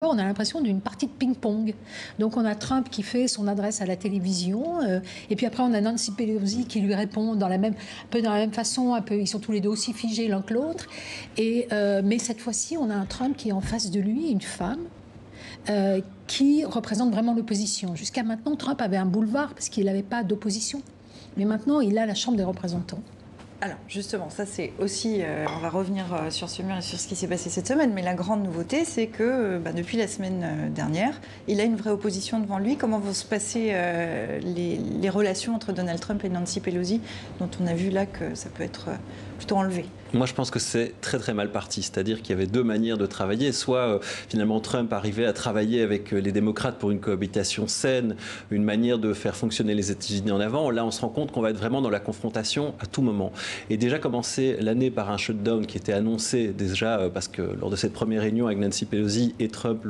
on a l'impression d'une partie de ping-pong. Donc on a Trump qui fait son adresse à la télévision, et puis après on a Nancy Pelosi qui lui répond un peu dans la même façon, ils sont tous les deux aussi figés l'un que l'autre. Mais cette fois-ci, on a un Trump qui est en face de lui, une femme, qui représente vraiment l'opposition. Jusqu'à maintenant, Trump avait un boulevard parce qu'il n'avait pas d'opposition. Mais maintenant, il a la Chambre des représentants. Alors justement, ça c'est aussi, on va revenir sur ce mur et sur ce qui s'est passé cette semaine, mais la grande nouveauté c'est que depuis la semaine dernière, il a une vraie opposition devant lui. Comment vont se passer les relations entre Donald Trump et Nancy Pelosi, dont on a vu là que ça peut être plutôt enlevé? Moi, je pense que c'est très très mal parti. C'est-à-dire qu'il y avait deux manières de travailler. Soit finalement Trump arrivait à travailler avec les démocrates pour une cohabitation saine, une manière de faire fonctionner les États-Unis en avant. Là, on se rend compte qu'on va être vraiment dans la confrontation à tout moment. Et déjà commencer l'année par un shutdown qui était annoncé déjà parce que lors de cette première réunion avec Nancy Pelosi et Trump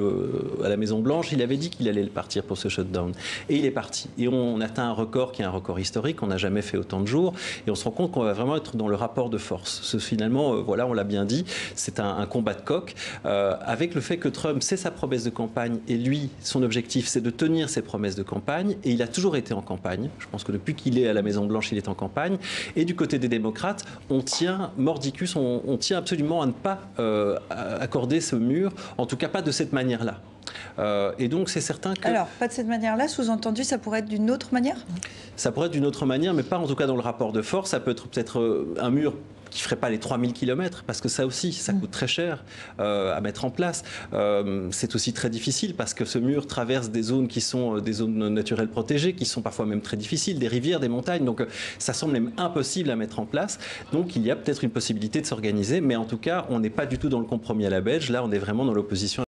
à la Maison-Blanche, il avait dit qu'il allait partir pour ce shutdown. Et il est parti. Et on atteint un record qui est un record historique. On n'a jamais fait autant de jours. Et on se rend compte qu'on va vraiment être dans le rapport de force. Finalement, voilà, on l'a bien dit, c'est un combat de coq, avec le fait que Trump, c'est sa promesse de campagne, et lui, son objectif, c'est de tenir ses promesses de campagne, et il a toujours été en campagne. Je pense que depuis qu'il est à la Maison-Blanche, il est en campagne. Et du côté des démocrates, on tient mordicus, on tient absolument à ne pas accorder ce mur, en tout cas pas de cette manière-là. Et donc c'est certain que... Alors, pas de cette manière-là, sous-entendu, ça pourrait être d'une autre manière? Ça pourrait être d'une autre manière, mais pas en tout cas dans le rapport de force. Ça peut être peut-être un mur qui ne ferait pas les 3000 km, parce que ça aussi, ça coûte très cher à mettre en place. C'est aussi très difficile, parce que ce mur traverse des zones qui sont des zones naturelles protégées, qui sont parfois même très difficiles, des rivières, des montagnes, donc ça semble même impossible à mettre en place. Donc il y a peut-être une possibilité de s'organiser, mais en tout cas, on n'est pas du tout dans le compromis à la belge, là on est vraiment dans l'opposition.